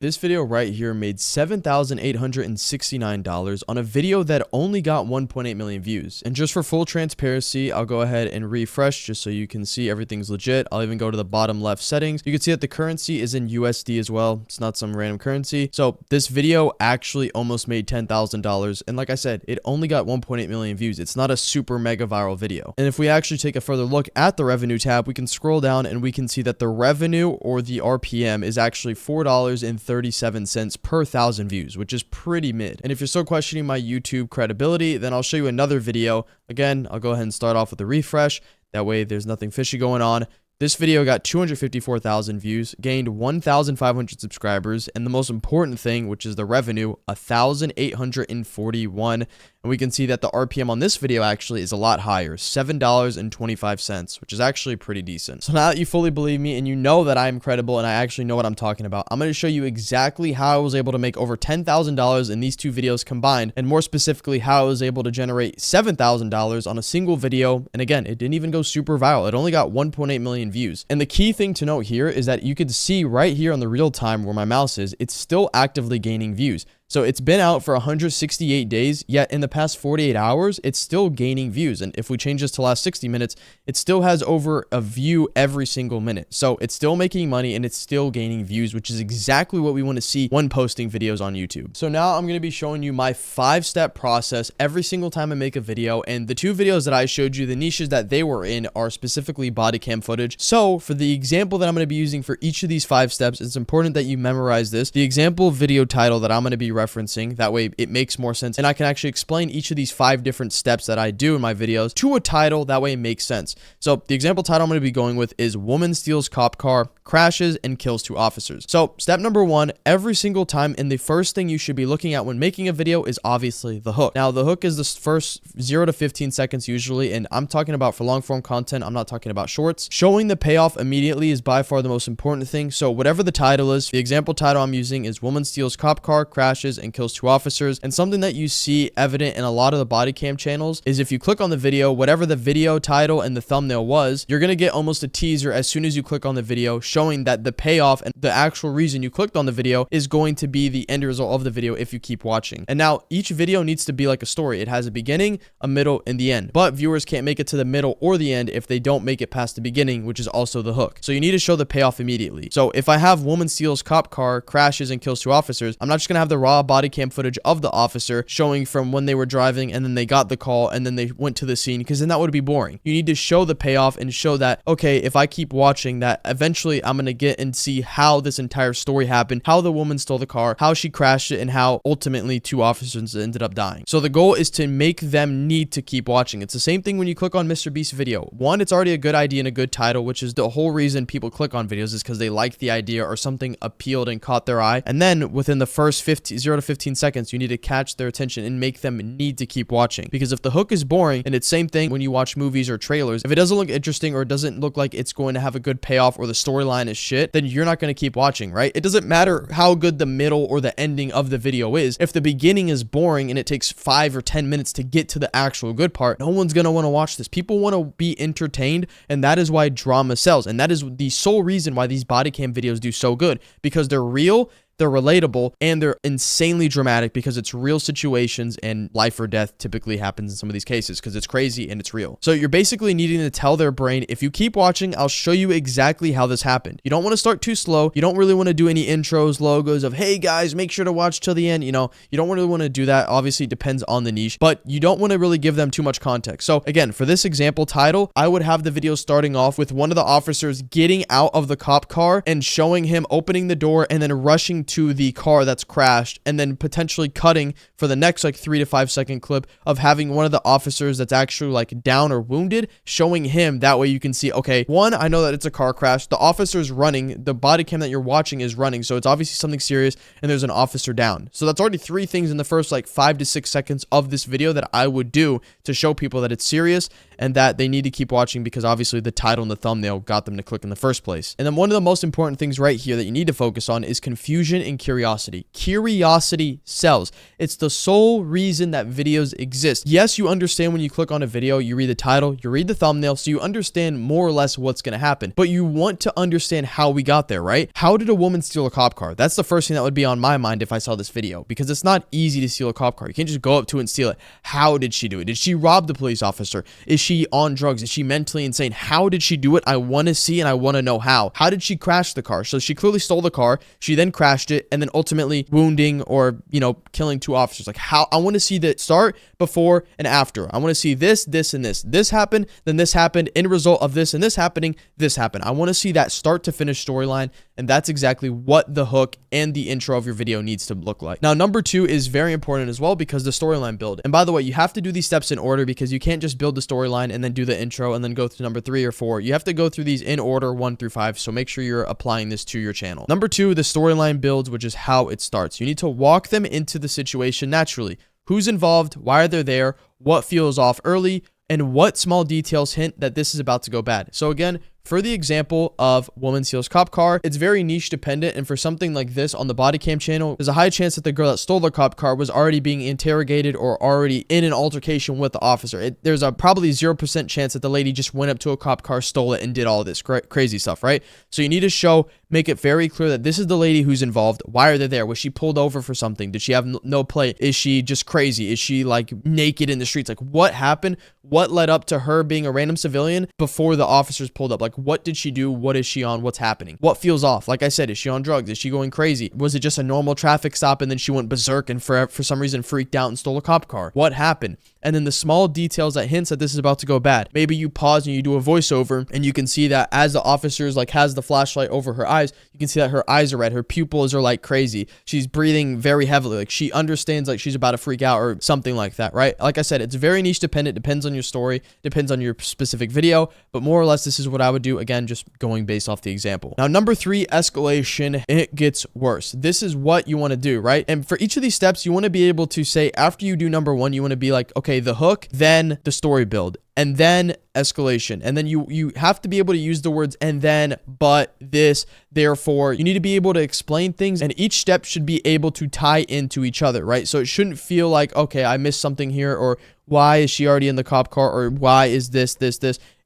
This video right here made $7,869 on a video that only got 1.8 million views. And just for full transparency, I'll go ahead and refresh just so you can see everything's legit. I'll even go to the bottom left settings. You can see that the currency is in USD as well. It's not some random currency. So this video actually almost made $10,000. And like I said, it only got 1.8 million views. It's not a super mega viral video. And if we actually take a further look at the revenue tab, we can scroll down and we can see that the revenue or the RPM is actually $4.37 per 1,000 views, which is pretty mid. And if you're still questioning my YouTube credibility, then I'll show you another video. Again, I'll go ahead and start off with a refresh. That way there's nothing fishy going on. This video got 254,000 views, gained 1,500 subscribers, and the most important thing, which is the revenue, 1,841. And we can see that the RPM on this video actually is a lot higher, $7.25, which is actually pretty decent. So now that you fully believe me and you know that I am credible and I actually know what I'm talking about, I'm going to show you exactly how I was able to make over $10,000 in these two videos combined, and more specifically how I was able to generate $7,000 on a single video. And again, it didn't even go super viral. It only got 1.8 million views. And the key thing to note here is that you can see right here on the real time where my mouse is, it's still actively gaining views. So it's been out for 168 days, yet in the past 48 hours, it's still gaining views. And if we change this to last 60 minutes, it still has over a view every single minute. So it's still making money and it's still gaining views, which is exactly what we want to see when posting videos on YouTube. So now I'm going to be showing you my 5-step process every single time I make a video. And the two videos that I showed you, the niches that they were in are specifically body cam footage. So for the example that I'm going to be using for each of these 5 steps, it's important that you memorize this. The example video title that I'm going to be referencing, that way it makes more sense and I can actually explain each of these 5 different steps that I do in my videos to a title, that way it makes sense. So the example title I'm going to be going with is Woman Steals Cop Car, Crashes, and Kills 2 Officers. So step number 1, every single time, and the first thing you should be looking at when making a video is obviously the hook. Now the hook is the first 0 to 15 seconds usually, and I'm talking about for long form content, I'm not talking about shorts. Showing the payoff immediately is by far the most important thing. So whatever the title is, the example title I'm using is Woman Steals Cop Car, Crashes, and Kills 2 Officers. And something that you see evident in a lot of the body cam channels is if you click on the video, whatever the video title and the thumbnail was, you're going to get almost a teaser as soon as you click on the video, showing that the payoff and the actual reason you clicked on the video is going to be the end result of the video if you keep watching. And now each video needs to be like a story. It has a beginning, a middle, and the end. But viewers can't make it to the middle or the end if they don't make it past the beginning, which is also the hook. So you need to show the payoff immediately. So if I have Woman Steals Cop Car, Crashes, and Kills 2 Officers, I'm not just going to have the raw body cam footage of the officer showing from when they were driving and then they got the call and then they went to the scene, because then that would be boring. You need to show the payoff and show that, okay, if I keep watching, that eventually I'm going to get and see how this entire story happened, how the woman stole the car, how she crashed it, and how ultimately 2 officers ended up dying. So the goal is to make them need to keep watching. It's the same thing when you click on Mr. Beast's video. One, it's already a good idea and a good title, which is the whole reason people click on videos is because they like the idea or something appealed and caught their eye. And then within the first 0 to 15 seconds, you need to catch their attention and make them need to keep watching. Because if the hook is boring, and it's same thing when you watch movies or trailers, if it doesn't look interesting or it doesn't look like it's going to have a good payoff or the storyline is shit, then you're not going to keep watching, right? It doesn't matter how good the middle or the ending of the video is. If the beginning is boring and it takes 5 or 10 minutes to get to the actual good part, no one's going to want to watch this. People want to be entertained, and that is why drama sells. And that is the sole reason why these body cam videos do so good, because they're real, they're relatable, and they're insanely dramatic because it's real situations and life or death typically happens in some of these cases because it's crazy and it's real. So you're basically needing to tell their brain, if you keep watching, I'll show you exactly how this happened. You don't want to start too slow. You don't really want to do any intros, logos of, hey guys, make sure to watch till the end. You know, you don't really want to do that. Obviously, it depends on the niche, but you don't want to really give them too much context. So again, for this example title, I would have the video starting off with one of the officers getting out of the cop car and showing him opening the door and then rushing to the car that's crashed, and then potentially cutting for the next like 3 to 5 second clip of having one of the officers that's actually like down or wounded, showing him. That way you can see, okay, one, I know that it's a car crash, the officer's running, the body cam that you're watching is running, so it's obviously something serious, and there's an officer down. So that's already 3 things in the first like 5 to 6 seconds of this video that I would do to show people that it's serious. and that they need to keep watching because obviously the title and the thumbnail got them to click in the first place. And then one of the most important things right here that you need to focus on is confusion and curiosity. Curiosity sells. It's the sole reason that videos exist. Yes, you understand when you click on a video, you read the title, you read the thumbnail, so you understand more or less what's going to happen, but you want to understand how we got there, right? How did a woman steal a cop car? That's the first thing that would be on my mind if I saw this video, because it's not easy to steal a cop car. You can't just go up to it and steal it. How did she do it? Did she rob the police officer? Is she on drugs? Is she mentally insane? How did she do it? I want to see and I want to know how. How did she crash the car? So she clearly stole the car. She then crashed it and then ultimately wounding or, killing 2 officers. Like how? I want to see the start, before, and after. I want to see this, this, and this. This happened, then this happened. End result of this and this happening, this happened. I want to see that start to finish storyline, and that's exactly what the hook and the intro of your video needs to look like. Now, number 2 is very important as well because the storyline build. And by the way, you have to do these steps in order because you can't just build the storyline and then do the intro and then go through number 3 or 4. You have to go through these in order 1 through 5. So make sure you're applying this to your channel. Number 2, the storyline builds, which is how it starts. You need to walk them into the situation naturally. Who's involved? Why are they there? What feels off early? And what small details hint that this is about to go bad? So again, for the example of woman steals cop car, it's very niche dependent, and for something like this on the body cam channel, there's a high chance that the girl that stole the cop car was already being interrogated or already in an altercation with the officer. There's a probably 0% chance that the lady just went up to a cop car, stole it, and did all this crazy stuff, right? So you need to make it very clear that this is the lady who's involved. Why are they there? Was she pulled over for something? Did she have no plate? Is she just crazy? Is she like naked in the streets? Like what happened? What led up to her being a random civilian before the officers pulled up? Like what did she do? What is she on? What's happening? What feels off? Like I said, is she on drugs? Is she going crazy? Was it just a normal traffic stop and then she went berserk and for some reason freaked out and stole a cop car? What happened? And then the small details that hints that this is about to go bad. Maybe you pause and you do a voiceover and you can see that as the officers has the flashlight over her eyes, you can see that her eyes are red. Her pupils are like crazy. She's breathing very heavily. Like she understands like she's about to freak out or something like that, right? Like I said, it's very niche dependent. Depends on your story, depends on your specific video, but more or less this is what I would do. Again, just going based off the example. Now, number 3, escalation. It gets worse. This is what you want to do, right? And for each of these steps, you want to be able to say after you do number 1, you want to be like, okay, the hook, then the story build, and then escalation. And then you have to be able to use the words and then, but, this, therefore. You need to be able to explain things, and each step should be able to tie into each other, right? So it shouldn't feel like, okay, I missed something here, or why is she already in the cop car, or why is this.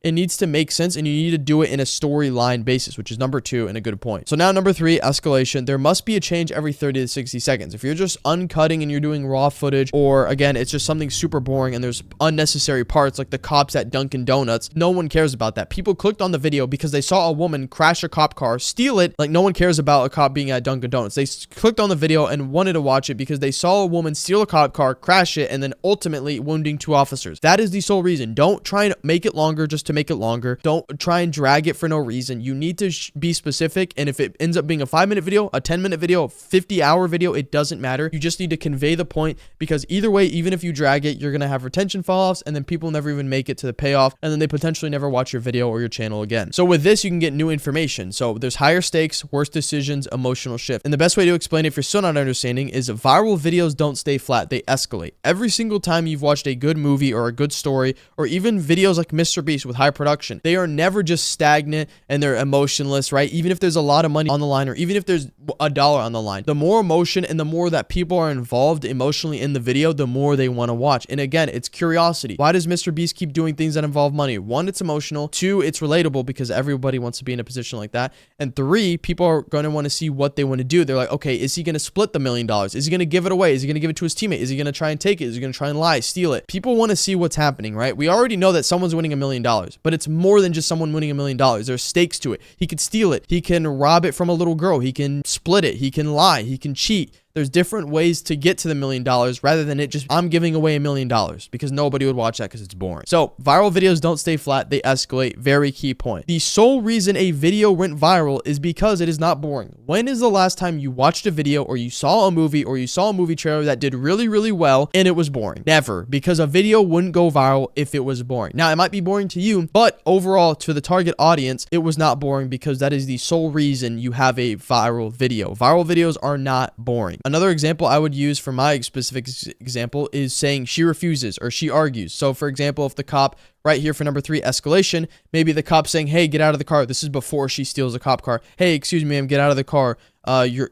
It needs to make sense, and you need to do it in a storyline basis, which is number 2 and a good point. So now number 3, escalation. There must be a change every 30 to 60 seconds. If you're just uncutting and you're doing raw footage, or again, it's just something super boring and there's unnecessary parts like the cops at Dunkin' Donuts, no one cares about that. People clicked on the video because they saw a woman crash a cop car, steal it. Like no one cares about a cop being at Dunkin' Donuts. They clicked on the video and wanted to watch it because they saw a woman steal a cop car, crash it, and then ultimately wounding 2 officers. That is the sole reason. Don't try and make it longer just to make it longer. Don't try and drag it for no reason. You need to be specific, and if it ends up being a 5-minute video, a 10-minute video, a 50-hour video, it doesn't matter. You just need to convey the point, because either way, even if you drag it, you're going to have retention fall-offs, and then people never even make it to the payoff, and then they potentially never watch your video or your channel again. So with this, you can get new information. So there's higher stakes, worse decisions, emotional shift. And the best way to explain it, if you're still not understanding, is viral videos don't stay flat, they escalate. Every single time you've watched a good movie or a good story, or even videos like Mr. Beast with high production, they are never just stagnant and they're emotionless, right? Even if there's a lot of money on the line, or even if there's $1 on the line, the more emotion and the more that people are involved emotionally in the video, the more they want to watch. And again, it's curiosity. Why does Mr. Beast keep doing things that involve money? 1, it's emotional. 2, it's relatable because everybody wants to be in a position like that. And 3, people are going to want to see what they want to do. They're like, okay, is he going to split the $1 million? Is he going to give it away? Is he going to give it to his teammate? Is he going to try and take it? Is he going to try and lie, steal it? People want to see what's happening, right? We already know that someone's winning $1 million, but it's more than just someone winning $1 million. There's stakes to it. He could steal it. He can rob it from a little girl. He can split it. He can lie. He can cheat. There's different ways to get to the $1 million rather than it just, I'm giving away $1 million, because nobody would watch that because it's boring. So viral videos don't stay flat. They escalate. Very key point. The sole reason a video went viral is because it is not boring. When is the last time you watched a video, or you saw a movie, or you saw a movie trailer that did really, really well and it was boring? Never, because a video wouldn't go viral if it was boring. Now, it might be boring to you, but overall to the target audience, it was not boring, because that is the sole reason you have a viral video. Viral videos are not boring. Another example I would use for my specific example is saying she refuses or she argues. So for example, if the cop right here for number 3, escalation, maybe the cop saying, hey, get out of the car. This is before she steals a cop car. Hey, excuse me, ma'am, get out of the car. You're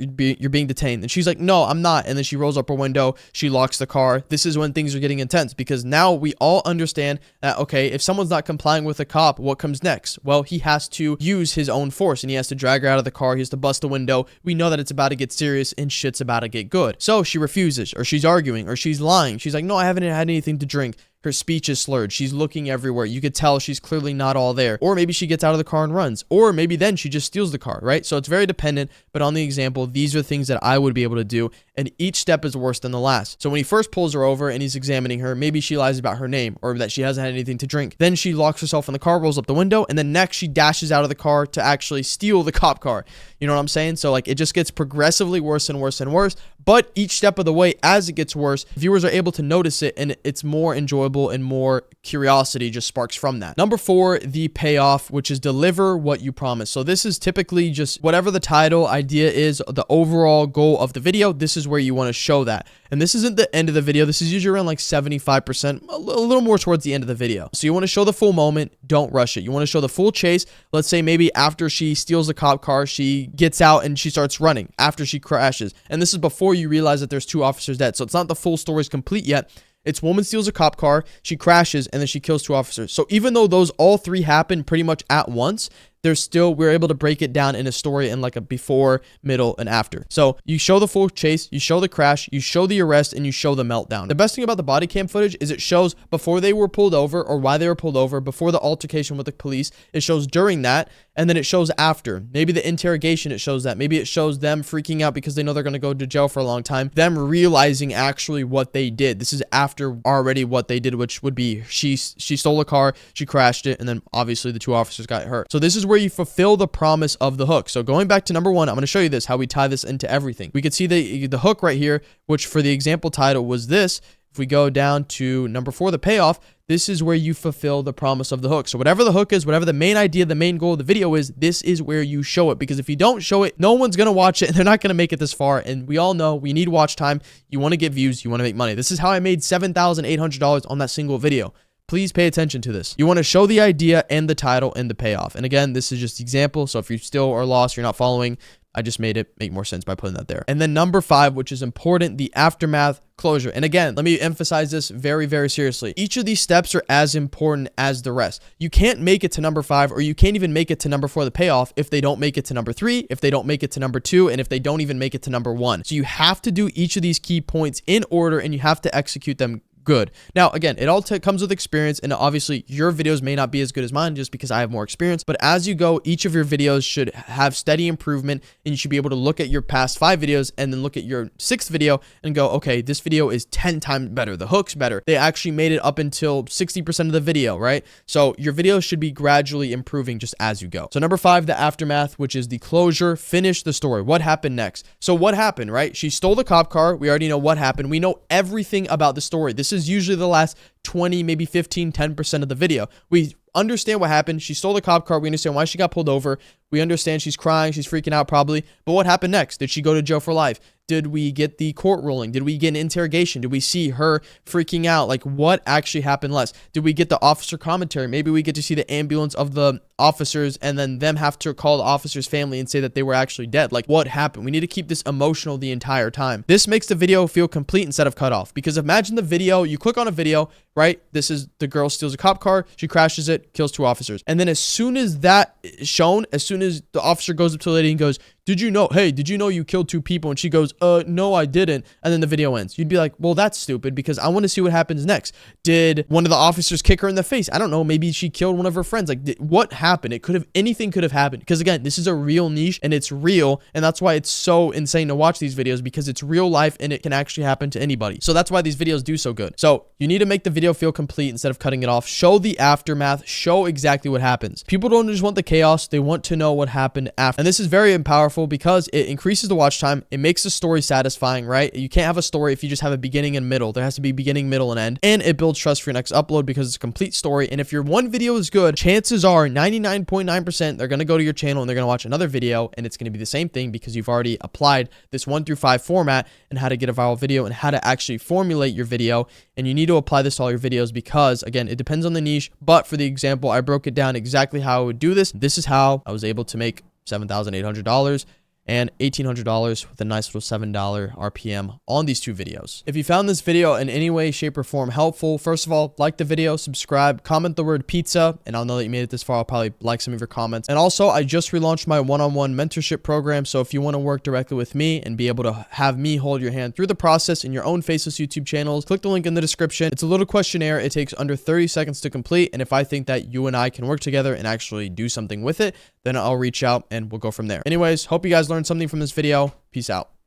being detained. And she's like, no, I'm not. And then she rolls up her window. She locks the car. This is when things are getting intense, because now we all understand that, okay, if someone's not complying with a cop, what comes next? Well, he has to use his own force and he has to drag her out of the car. He has to bust the window. We know that it's about to get serious and shit's about to get good. So she refuses, or she's arguing, or she's lying. She's like, no, I haven't had anything to drink. Her speech is slurred. She's looking everywhere. You could tell she's clearly not all there. Or maybe she gets out of the car and runs. Or maybe then she just steals the car, right? So it's very dependent. But on the example, these are things that I would be able to do. And each step is worse than the last. So when he first pulls her over and he's examining her, maybe she lies about her name or that she hasn't had anything to drink. Then she locks herself in the car, rolls up the window, and then next she dashes out of the car to actually steal the cop car. You know what I'm saying? So like it just gets progressively worse and worse and worse. But each step of the way, as it gets worse, viewers are able to notice it, and it's more enjoyable and more curiosity just sparks from that. Number 4, the payoff, which is deliver what you promise. So this is typically just whatever the title idea is, the overall goal of the video. This is where you want to show that. And this isn't the end of the video. This is usually around like 75%, a little more towards the end of the video. So you want to show the full moment. Don't rush it. You want to show the full chase. Let's say maybe after she steals the cop car, she gets out and she starts running after she crashes. And this is before you realize that there's 2 officers dead. So it's not the full story is complete yet. It's woman steals a cop car, she crashes, and then she kills 2 officers. So even though those all 3 happen pretty much at once, we're able to break it down in a story in like a before, middle, and after. So you show the full chase, you show the crash, you show the arrest, and you show the meltdown. The best thing about the body cam footage is it shows before they were pulled over or why they were pulled over, before the altercation with the police. It shows during that, and then it shows after. Maybe the interrogation, it shows that. Maybe it shows them freaking out because they know they're going to go to jail for a long time. Them realizing actually what they did. This is after already what they did, which would be she stole a car, she crashed it, and then obviously the 2 officers got hurt. So this is where you fulfill the promise of the hook. So going back to number 1, I'm going to show you this, how we tie this into everything. We could see the hook right here, which for the example title was this. If we go down to number 4, the payoff, this is where you fulfill the promise of the hook. So whatever the hook is, whatever the main idea, the main goal of the video is, this is where you show it. Because if you don't show it, no one's going to watch it and they're not going to make it this far. And we all know we need watch time. You want to get views. You want to make money. This is how I made $7,800 on that single video. Please pay attention to this. You want to show the idea and the title and the payoff. And again, this is just example. So if you still are lost, you're not following, I just made it make more sense by putting that there. And then number 5, which is important, the aftermath, closure. And again, let me emphasize this very, very seriously. Each of these steps are as important as the rest. You can't make it to number 5, or you can't even make it to number 4, the payoff, if they don't make it to number 3, if they don't make it to number 2, and if they don't even make it to number 1. So you have to do each of these key points in order, and you have to execute them good. Now, again, it all comes with experience, and obviously your videos may not be as good as mine just because I have more experience, but as you go, each of your videos should have steady improvement, and you should be able to look at your past 5 videos and then look at your 6th video and go, okay, this video is 10 times better. The hook's better. They actually made it up until 60% of the video, right? So your videos should be gradually improving just as you go. So number 5, the aftermath, which is the closure, finish the story. What happened next? So what happened, right? She stole the cop car. We already know what happened. We know everything about the story. This is usually the last 20, maybe 15, 10% of the video. We understand what happened. She stole the cop car. We understand why she got pulled over. We understand she's crying. She's freaking out probably. But what happened next? Did she go to jail for life? Did we get the court ruling? Did we get an interrogation? Did we see her freaking out? Like, what actually happened less? Did we get the officer commentary? Maybe we get to see the ambulance of the officers and then them have to call the officer's family and say that they were actually dead. Like, what happened? We need to keep this emotional the entire time. This makes the video feel complete instead of cut off. Because imagine the video, you click on a video, right? This is the girl steals a cop car. She crashes it, kills 2 officers. And then as soon as that is shown, as soon as the officer goes up to the lady and goes, did you know you killed 2 people? And she goes, no, I didn't. And then the video ends. You'd be like, well, that's stupid because I want to see what happens next. Did one of the officers kick her in the face? I don't know. Maybe she killed one of her friends. Like, what happened? Anything could have happened. Because again, this is a real niche and it's real. And that's why it's so insane to watch these videos, because it's real life and it can actually happen to anybody. So that's why these videos do so good. So you need to make the video feel complete instead of cutting it off. Show the aftermath. Show exactly what happens. People don't just want the chaos. They want to know what happened after. And this is very powerful powerful because it increases the watch time. It makes the story satisfying, right? You can't have a story if you just have a beginning and middle. There has to be beginning, middle, and end. And it builds trust for your next upload because it's a complete story. And if your one video is good, chances are 99.9% they're going to go to your channel and they're going to watch another video, and it's going to be the same thing because you've already applied this 1 through 5 format and how to get a viral video and how to actually formulate your video. And you need to apply this to all your videos because, again, it depends on the niche. But for the example, I broke it down exactly how I would do this. This is how I was able to make $7,800 and $1,800 with a nice little $7 RPM on these 2 videos. If you found this video in any way, shape, or form helpful, first of all, like the video, subscribe, comment the word pizza, and I'll know that you made it this far. I'll probably like some of your comments. And also, I just relaunched my one-on-one mentorship program. So if you want to work directly with me and be able to have me hold your hand through the process in your own Faceless YouTube channels, click the link in the description. It's a little questionnaire. It takes under 30 seconds to complete. And if I think that you and I can work together and actually do something with it, then I'll reach out and we'll go from there. Anyways, hope you guys learned something from this video. Peace out.